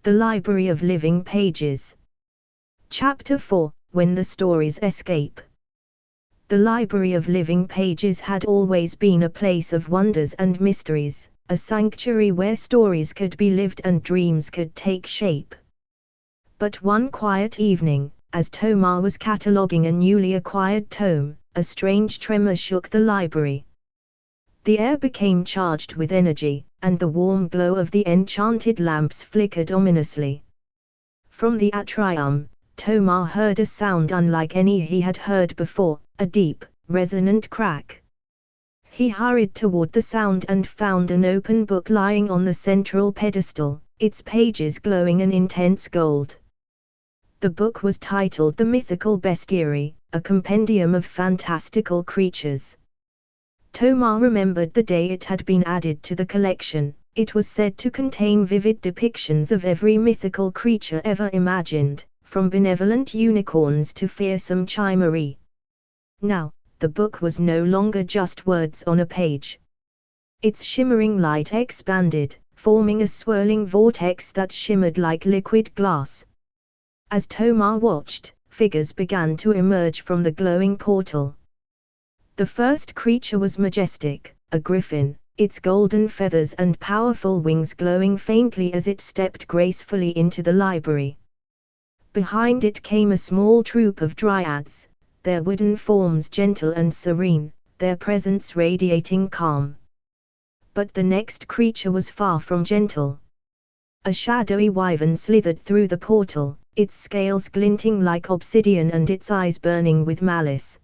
The Library of Living Pages. Chapter 4, When the Stories Escape. The Library of Living Pages had always been a place of wonders and mysteries, a sanctuary where stories could be lived and dreams could take shape. But one quiet evening, as Tomar was cataloguing a newly acquired tome, a strange tremor shook the library. The air became charged with energy, and the warm glow of the enchanted lamps flickered ominously. From the atrium, Tomar heard a sound unlike any he had heard before, a deep, resonant crack. He hurried toward the sound and found an open book lying on the central pedestal, its pages glowing an intense gold. The book was titled The Mythical Bestiary, a compendium of fantastical creatures. Tomar remembered the day it had been added to the collection. It was said to contain vivid depictions of every mythical creature ever imagined, from benevolent unicorns to fearsome chimeras. Now, the book was no longer just words on a page. Its shimmering light expanded, forming a swirling vortex that shimmered like liquid glass. As Tomar watched, figures began to emerge from the glowing portal. The first creature was majestic, a griffin, its golden feathers and powerful wings glowing faintly as it stepped gracefully into the library. Behind it came a small troop of dryads, their wooden forms gentle and serene, their presence radiating calm. But the next creature was far from gentle. A shadowy wyvern slithered through the portal, its scales glinting like obsidian and its eyes burning with malice.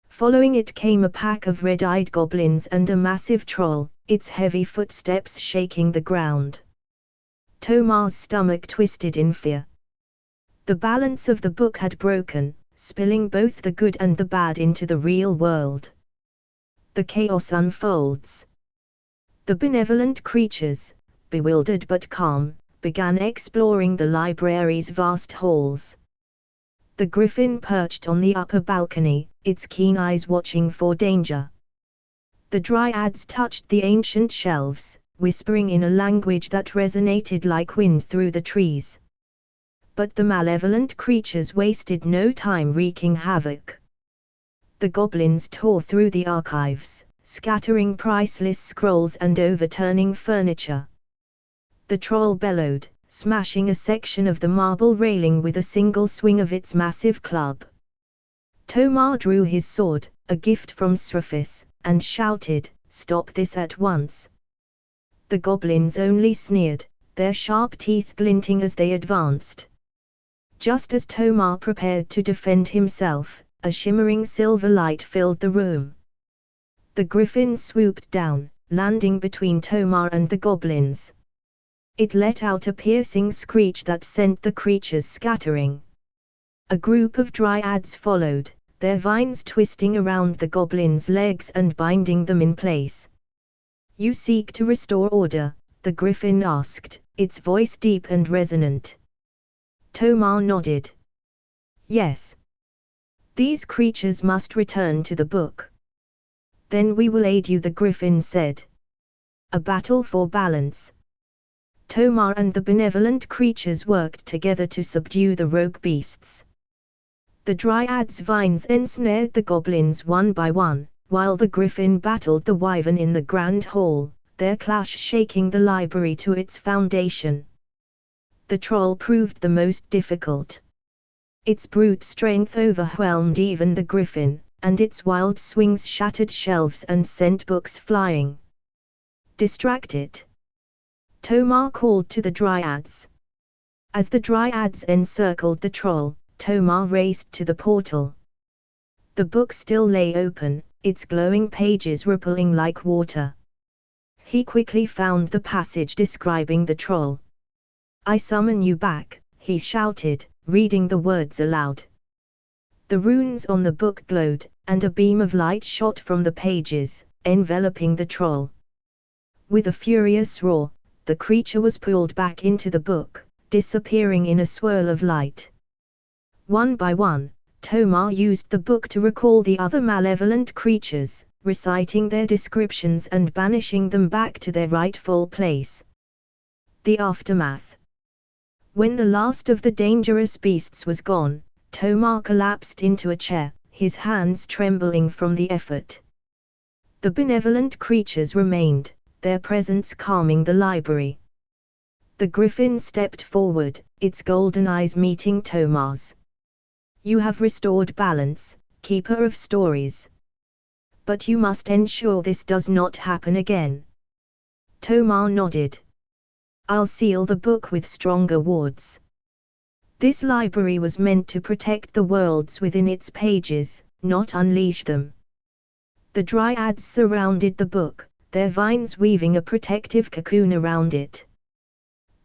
Following it came a pack of red-eyed goblins and a massive troll, its heavy footsteps shaking the ground. Tomar's stomach twisted in fear. The balance of the book had broken, spilling both the good and the bad into the real world. The chaos unfolds. The benevolent creatures, bewildered but calm, began exploring the library's vast halls. The griffin perched on the upper balcony, its keen eyes watching for danger. The dryads touched the ancient shelves, whispering in a language that resonated like wind through the trees. But the malevolent creatures wasted no time wreaking havoc. The goblins tore through the archives, scattering priceless scrolls and overturning furniture. The troll bellowed, smashing a section of the marble railing with a single swing of its massive club. Tomar drew his sword, a gift from Surpassing, and shouted, "Stop this at once!" The goblins only sneered, their sharp teeth glinting as they advanced. Just as Tomar prepared to defend himself, a shimmering silver light filled the room. The griffin swooped down, landing between Tomar and the goblins. It let out a piercing screech that sent the creatures scattering. A group of dryads followed, their vines twisting around the goblins' legs and binding them in place. "You seek to restore order?" the griffin asked, its voice deep and resonant. Tomar nodded. "Yes. These creatures must return to the book. Then we will aid you," the griffin said. A battle for balance. Tomar and the benevolent creatures worked together to subdue the rogue beasts. The dryads' vines ensnared the goblins one by one, while the griffin battled the wyvern in the grand hall, their clash shaking the library to its foundation. The troll proved the most difficult. Its brute strength overwhelmed even the griffin, and its wild swings shattered shelves and sent books flying. "Distract it," Tomar called to the dryads. As the dryads encircled the troll, Tomar raced to the portal. The book still lay open, its glowing pages rippling like water. He quickly found the passage describing the troll. "I summon you back," he shouted, reading the words aloud. The runes on the book glowed, and a beam of light shot from the pages, enveloping the troll. With a furious roar, the creature was pulled back into the book, disappearing in a swirl of light. One by one, Tomar used the book to recall the other malevolent creatures, reciting their descriptions and banishing them back to their rightful place. The aftermath. When the last of the dangerous beasts was gone, Tomar collapsed into a chair, his hands trembling from the effort. The benevolent creatures remained, their presence calming the library. The griffin stepped forward, its golden eyes meeting Tomar's. "You have restored balance, keeper of stories. But you must ensure this does not happen again." Tomar nodded. "I'll seal the book with stronger wards." This library was meant to protect the worlds within its pages, not unleash them. The dryads surrounded the book, their vines weaving a protective cocoon around it.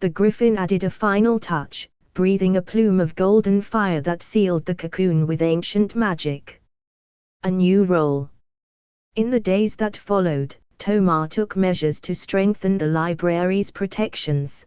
The griffin added a final touch, breathing a plume of golden fire that sealed the cocoon with ancient magic. A new role. In the days that followed, Tomar took measures to strengthen the library's protections.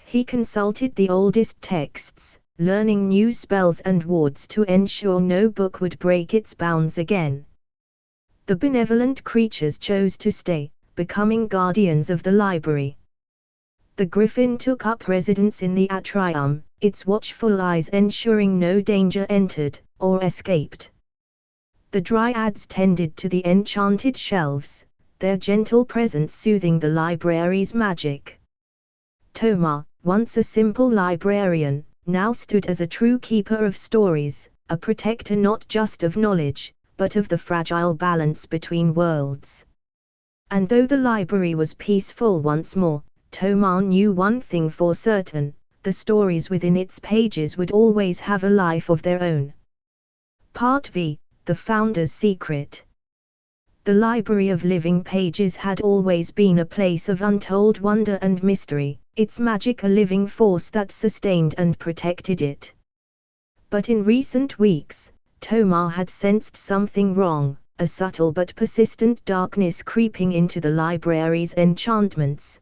He consulted the oldest texts, learning new spells and wards to ensure no book would break its bounds again. The benevolent creatures chose to stay, becoming guardians of the library. The griffin took up residence in the atrium, its watchful eyes ensuring no danger entered or escaped. The dryads tended to the enchanted shelves, their gentle presence soothing the library's magic. Tomar, once a simple librarian, now stood as a true keeper of stories, a protector not just of knowledge, but of the fragile balance between worlds. And though the library was peaceful once more, Tomar knew one thing for certain: the stories within its pages would always have a life of their own. Part V: The Founder's Secret. The Library of Living Pages had always been a place of untold wonder and mystery, its magic a living force that sustained and protected it. But in recent weeks, Tomar had sensed something wrong, a subtle but persistent darkness creeping into the library's enchantments.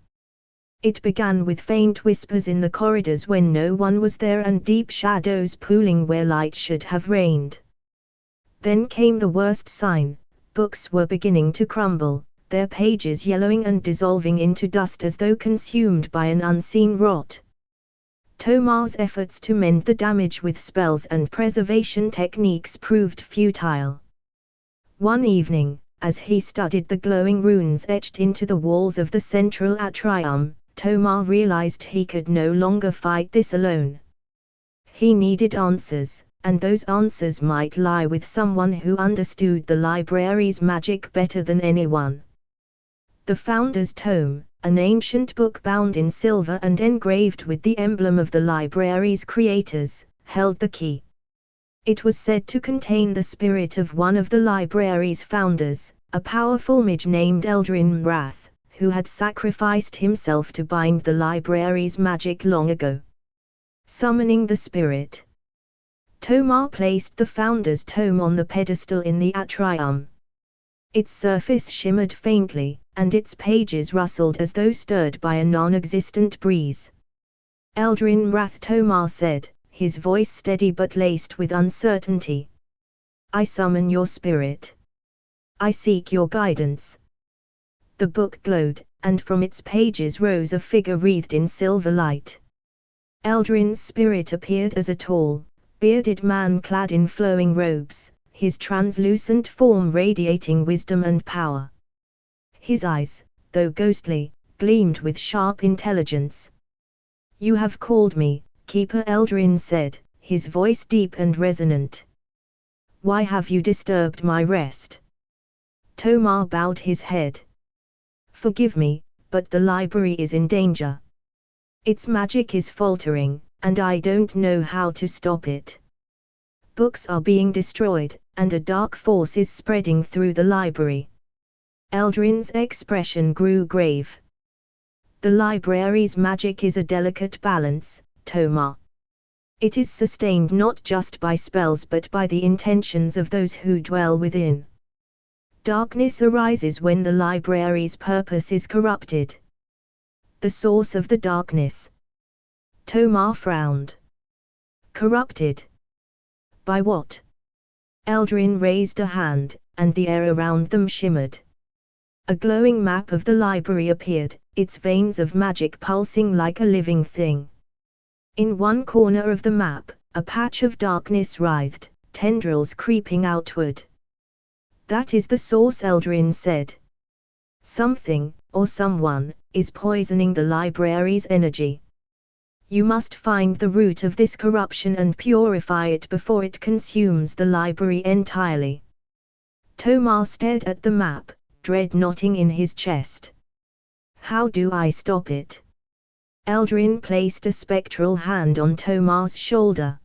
It began with faint whispers in the corridors when no one was there and deep shadows pooling where light should have reigned. Then came the worst sign: books were beginning to crumble, their pages yellowing and dissolving into dust as though consumed by an unseen rot. Tomar's efforts to mend the damage with spells and preservation techniques proved futile. One evening, as he studied the glowing runes etched into the walls of the central atrium, Tomar realized he could no longer fight this alone. He needed answers, and those answers might lie with someone who understood the library's magic better than anyone. The Founder's Tome, an ancient book bound in silver and engraved with the emblem of the library's creators, held the key. It was said to contain the spirit of one of the library's founders, a powerful mage named Eldrin Mrath, who had sacrificed himself to bind the library's magic long ago. Summoning the spirit. Tomar placed the Founder's Tome on the pedestal in the atrium. Its surface shimmered faintly, and its pages rustled as though stirred by a non-existent breeze. "Eldrin Mrath," Tomar said, his voice steady but laced with uncertainty. "I summon your spirit. I seek your guidance." The book glowed, and from its pages rose a figure wreathed in silver light. Eldrin's spirit appeared as a tall, bearded man clad in flowing robes, his translucent form radiating wisdom and power. His eyes, though ghostly, gleamed with sharp intelligence. "You have called me, Keeper," Eldrin said, his voice deep and resonant. "Why have you disturbed my rest?" Tomar bowed his head. "Forgive me, but the library is in danger. Its magic is faltering, and I don't know how to stop it. Books are being destroyed, and a dark force is spreading through the library." Eldrin's expression grew grave. "The library's magic is a delicate balance, Tomar. It is sustained not just by spells but by the intentions of those who dwell within. Darkness arises when the library's purpose is corrupted." "The source of the darkness?" Tomar frowned. "Corrupted? By what?" Eldrin raised a hand, and the air around them shimmered. A glowing map of the library appeared, its veins of magic pulsing like a living thing. In one corner of the map, a patch of darkness writhed, tendrils creeping outward. That is the source, Eldrin said. Something, or someone, is poisoning the library's energy. You must find the root of this corruption and purify it before it consumes the library entirely. Tomar stared at the map, dread knotting in his chest. How do I stop it? Eldrin placed a spectral hand on Tomar's shoulder.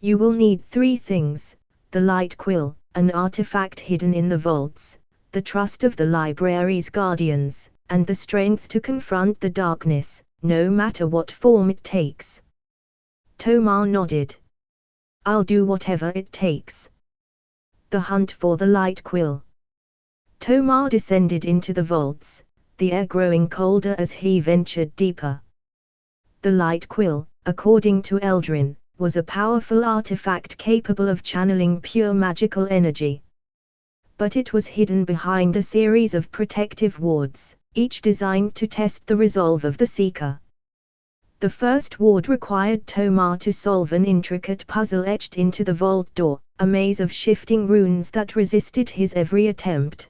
You will need 3 things: the light quill, an artifact hidden in the vaults, the trust of the library's guardians, and the strength to confront the darkness, no matter what form it takes. Tomar nodded. I'll do whatever it takes. The hunt for the light quill. Tomar descended into the vaults, the air growing colder as he ventured deeper. The light quill, according to Eldrin, was a powerful artifact capable of channeling pure magical energy. But it was hidden behind a series of protective wards, each designed to test the resolve of the seeker. The first ward required Tomar to solve an intricate puzzle etched into the vault door, a maze of shifting runes that resisted his every attempt.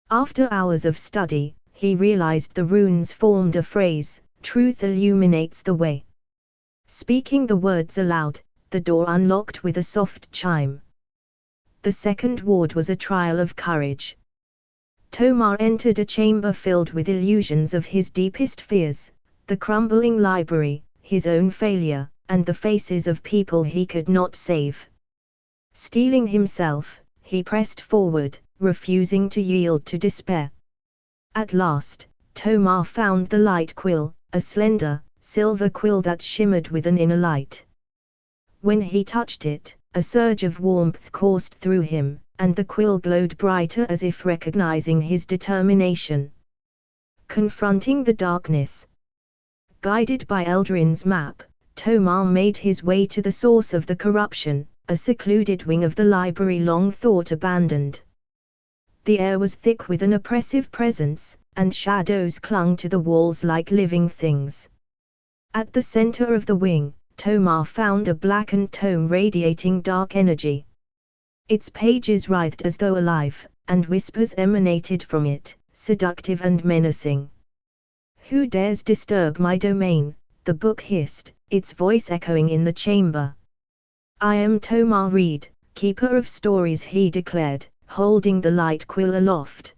After hours of study, he realized the runes formed a phrase: "Truth illuminates the way." Speaking the words aloud, the door unlocked with a soft chime. The second ward was a trial of courage. Tomar entered a chamber filled with illusions of his deepest fears: the crumbling library, his own failure, and the faces of people he could not save. Steeling himself, he pressed forward, refusing to yield to despair. At last, Tomar found the light quill, a slender, silver quill that shimmered with an inner light. When he touched it, a surge of warmth coursed through him, and the quill glowed brighter as if recognizing his determination. Confronting the darkness. Guided by Eldrin's map, Tomar made his way to the source of the corruption, a secluded wing of the library long thought abandoned. The air was thick with an oppressive presence, and shadows clung to the walls like living things. At the center of the wing, Tomar found a blackened tome radiating dark energy. Its pages writhed as though alive, and whispers emanated from it, seductive and menacing. "Who dares disturb my domain?" the book hissed, its voice echoing in the chamber. "I am Tomar Reed, keeper of stories," he declared, holding the light quill aloft.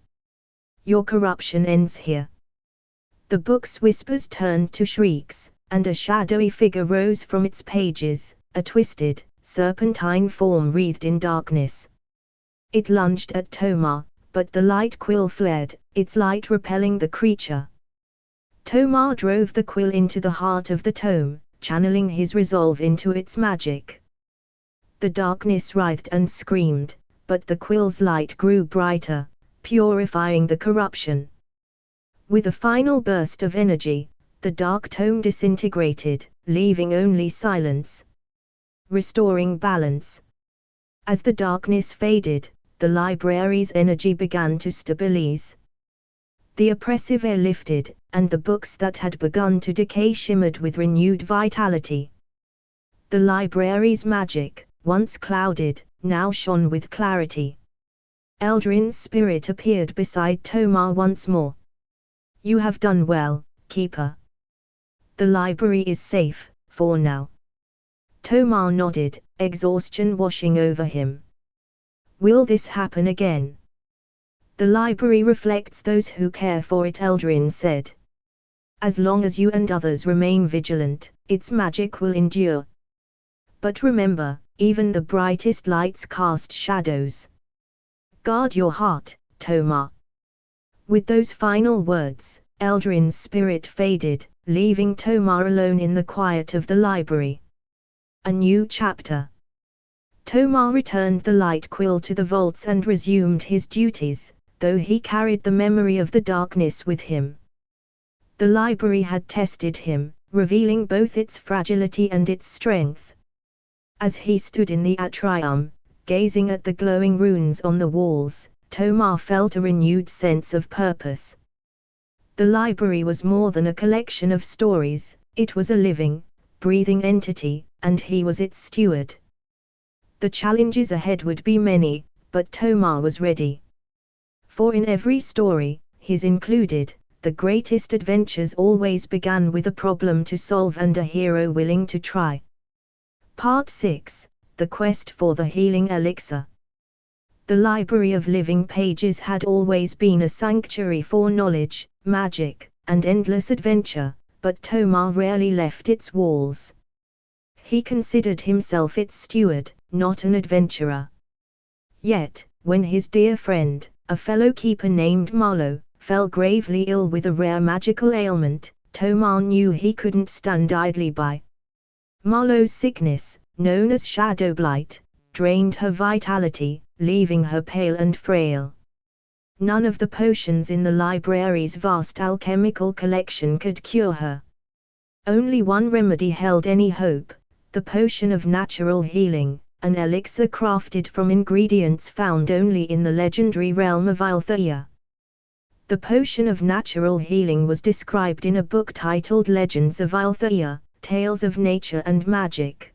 "Your corruption ends here." The book's whispers turned to shrieks, and a shadowy figure rose from its pages, a twisted, serpentine form wreathed in darkness. It lunged at Tomar, but the light quill flared, its light repelling the creature. Tomar drove the quill into the heart of the tome, channeling his resolve into its magic. The darkness writhed and screamed, but the quill's light grew brighter, purifying the corruption. With a final burst of energy, the dark tome disintegrated, leaving only silence. Restoring balance. As the darkness faded, the library's energy began to stabilize. The oppressive air lifted, and the books that had begun to decay shimmered with renewed vitality. The library's magic, once clouded, now shone with clarity. Eldrin's spirit appeared beside Tomar once more. "You have done well, Keeper. The library is safe, for now." Tomar nodded, exhaustion washing over him. "Will this happen again?" "The library reflects those who care for it," Eldrin said. "As long as you and others remain vigilant, its magic will endure. But remember, even the brightest lights cast shadows. Guard your heart, Tomar." With those final words, Eldrin's spirit faded, leaving Tomar alone in the quiet of the library. A new chapter. Tomar returned the light quill to the vaults and resumed his duties, though he carried the memory of the darkness with him. The library had tested him, revealing both its fragility and its strength. As he stood in the atrium, gazing at the glowing runes on the walls, Tomar felt a renewed sense of purpose. The library was more than a collection of stories, it was a living, breathing entity, and he was its steward. The challenges ahead would be many, but Tomar was ready. For in every story, his included, the greatest adventures always began with a problem to solve and a hero willing to try. Part 6, The Quest for the Healing Elixir. The Library of Living Pages had always been a sanctuary for knowledge, magic, and endless adventure, but Tomar rarely left its walls. He considered himself its steward, not an adventurer. Yet, when his dear friend, a fellow keeper named Marlowe, fell gravely ill with a rare magical ailment, Tomar knew he couldn't stand idly by. Marlowe's sickness, known as shadow blight, drained her vitality, leaving her pale and frail. None of the potions in the library's vast alchemical collection could cure her. Only one remedy held any hope, the potion of natural healing, an elixir crafted from ingredients found only in the legendary realm of Althea. The potion of natural healing was described in a book titled Legends of Althea, Tales of Nature and Magic.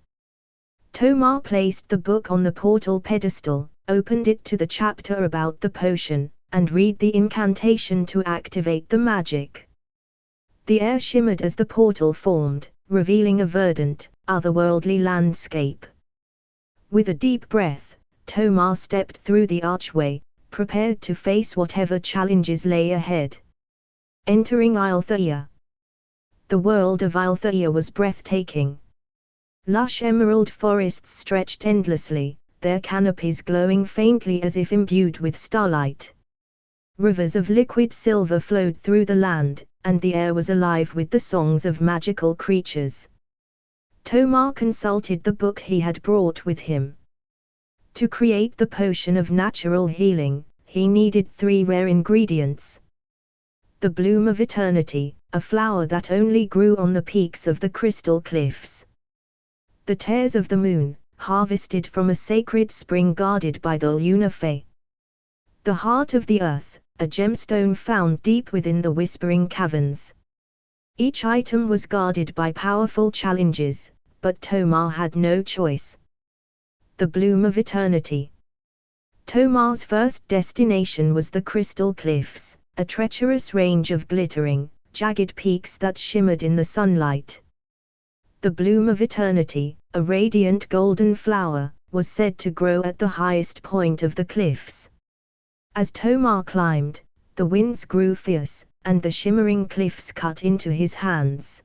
Tomar placed the book on the portal pedestal, opened it to the chapter about the potion, and read the incantation to activate the magic. The air shimmered as the portal formed, revealing a verdant, otherworldly landscape. With a deep breath, Tomar stepped through the archway, prepared to face whatever challenges lay ahead. Entering Althea. The world of Althea was breathtaking. Lush emerald forests stretched endlessly, their canopies glowing faintly as if imbued with starlight. Rivers of liquid silver flowed through the land, and the air was alive with the songs of magical creatures. Tomar consulted the book he had brought with him. To create the potion of natural healing, he needed 3 rare ingredients. The bloom of eternity, a flower that only grew on the peaks of the crystal cliffs. The tears of the moon, harvested from a sacred spring guarded by the lunar fae. The heart of the earth, a gemstone found deep within the whispering caverns. Each item was guarded by powerful challenges, but Tomar had no choice. The bloom of eternity. Tomar's first destination was the Crystal Cliffs, a treacherous range of glittering, jagged peaks that shimmered in the sunlight. The bloom of eternity, a radiant golden flower, was said to grow at the highest point of the cliffs. As Tomar climbed, the winds grew fierce, and the shimmering cliffs cut into his hands.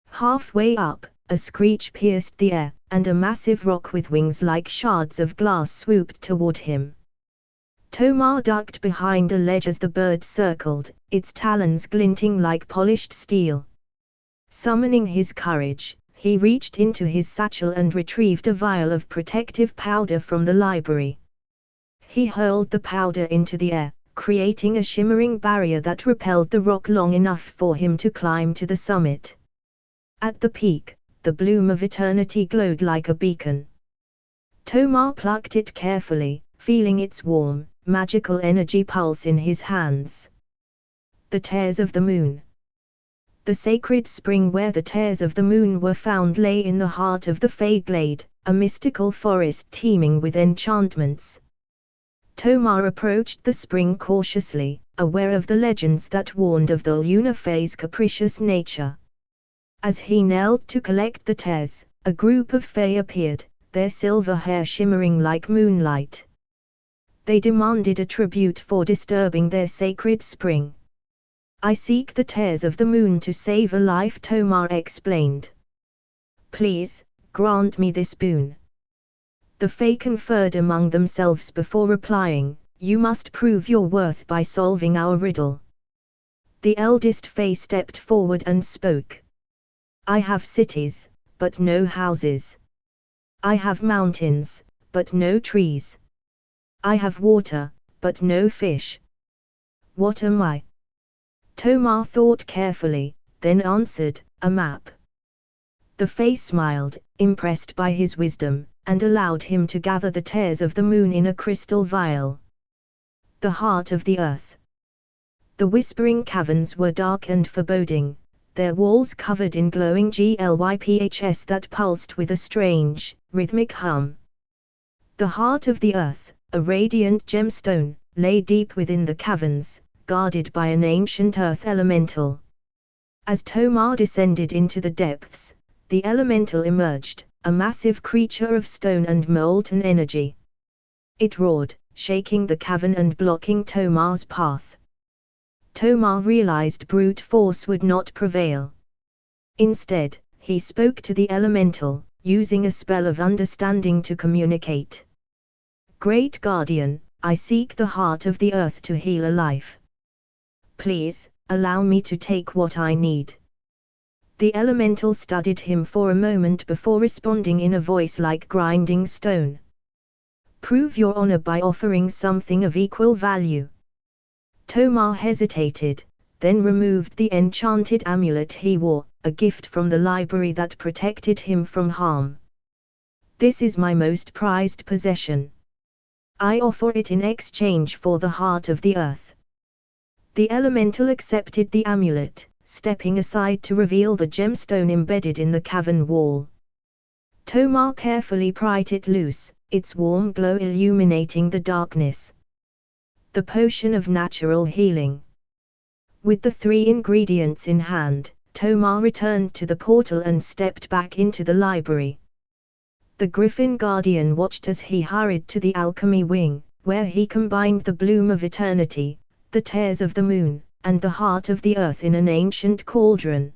Halfway up, a screech pierced the air, and a massive rock with wings like shards of glass swooped toward him. Tomar ducked behind a ledge as the bird circled, its talons glinting like polished steel. Summoning his courage, he reached into his satchel and retrieved a vial of protective powder from the library. He hurled the powder into the air, creating a shimmering barrier that repelled the rock long enough for him to climb to the summit. At the peak, the bloom of eternity glowed like a beacon. Tomar plucked it carefully, feeling its warm, magical energy pulse in his hands. The tears of the moon. The sacred spring where the tears of the moon were found lay in the heart of the Fey Glade, a mystical forest teeming with enchantments. Tomar approached the spring cautiously, aware of the legends that warned of the lunar Fey's capricious nature. As he knelt to collect the tears, a group of Fey appeared, their silver hair shimmering like moonlight. They demanded a tribute for disturbing their sacred spring. "I seek the tears of the moon to save a life," Tomar explained. "Please, grant me this boon." The Fae conferred among themselves before replying, "You must prove your worth by solving our riddle." The eldest Fae stepped forward and spoke. "I have cities, but no houses. I have mountains, but no trees. I have water, but no fish. What am I?" Tomar thought carefully, then answered, "A map." The Fae smiled, impressed by his wisdom, and allowed him to gather the tears of the moon in a crystal vial. The heart of the earth. The whispering caverns were dark and foreboding, their walls covered in glowing glyphs that pulsed with a strange, rhythmic hum. The heart of the earth, a radiant gemstone, lay deep within the caverns, guarded by an ancient earth elemental. As Tomar descended into the depths, the elemental emerged, a massive creature of stone and molten energy. It roared, shaking the cavern and blocking Tomar's path. Tomar realized brute force would not prevail. Instead, he spoke to the elemental, using a spell of understanding to communicate. Great Guardian, I seek the heart of the earth to heal a life. Please, allow me to take what I need. The elemental studied him for a moment before responding in a voice like grinding stone. Prove your honor by offering something of equal value. Tomar hesitated, then removed the enchanted amulet he wore, a gift from the library that protected him from harm. This is my most prized possession. I offer it in exchange for the heart of the earth. The elemental accepted the amulet, stepping aside to reveal the gemstone embedded in the cavern wall. Tomar carefully pried it loose, its warm glow illuminating the darkness. The potion of natural healing. With the 3 ingredients in hand, Tomar returned to the portal and stepped back into the library. The Griffin Guardian watched as he hurried to the alchemy wing, where he combined the bloom of eternity, the tears of the moon, and the heart of the earth in an ancient cauldron.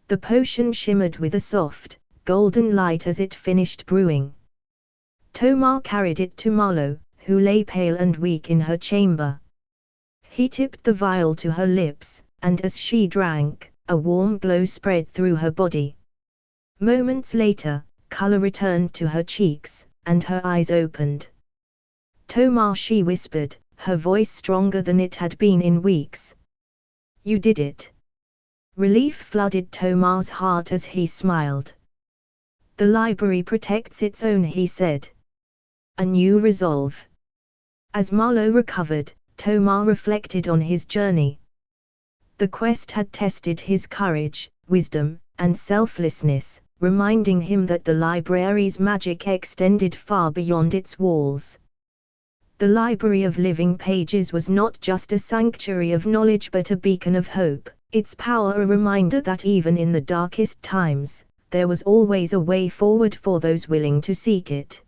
The potion shimmered with a soft, golden light as it finished brewing. Tomar carried it to Marlowe, who lay pale and weak in her chamber. He tipped the vial to her lips, and as she drank, a warm glow spread through her body. Moments later, color returned to her cheeks, and her eyes opened. Tomar, she whispered, her voice stronger than it had been in weeks. You did it. Relief flooded Tomar's heart as he smiled. The library protects its own, he said. A new resolve. As Marlowe recovered, Tomar reflected on his journey. The quest had tested his courage, wisdom, and selflessness, reminding him that the library's magic extended far beyond its walls. The Library of Living Pages was not just a sanctuary of knowledge but a beacon of hope, its power a reminder that even in the darkest times, there was always a way forward for those willing to seek it.